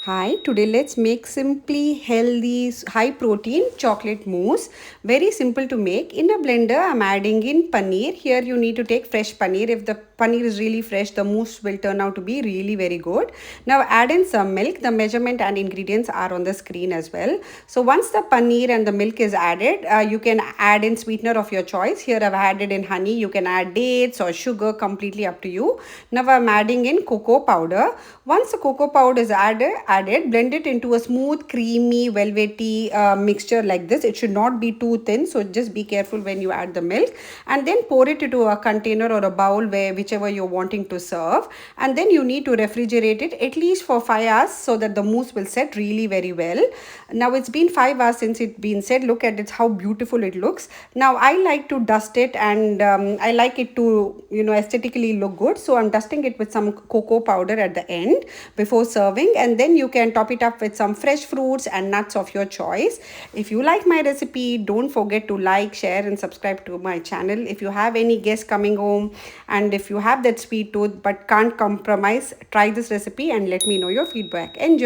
Hi, today let's make simply healthy, high protein chocolate mousse. Very simple to make. In a blender, I'm adding in paneer. Here you need to take fresh paneer. If the paneer is really fresh, the mousse will turn out to be really very good. Now add in some milk. The measurement and ingredients are on the screen as well. So once the paneer and the milk is added, you can add in sweetener of your choice. Here I've added in honey. You can add dates or sugar, completely up to you. Now I'm adding in cocoa powder. Once the cocoa powder is added, blend it into a smooth, creamy, velvety mixture like this. It should not be too thin, so just be careful when you add the milk. And then pour it into a container or a bowl where whichever you're wanting to serve. And then you need to refrigerate it at least for 5 hours so that the mousse will set really very well. Now it's been 5 hours since it's been set. Look at it, how beautiful it looks. Now I like to dust it, and I like it to aesthetically look good. So I'm dusting it with some cocoa powder at the end before serving, and then you can top it up with some fresh fruits and nuts of your choice. If you like my recipe, don't forget to like, share and subscribe to my channel. If you have any guests coming home, and if you have that sweet tooth but can't compromise, try this recipe and let me know your feedback. Enjoy.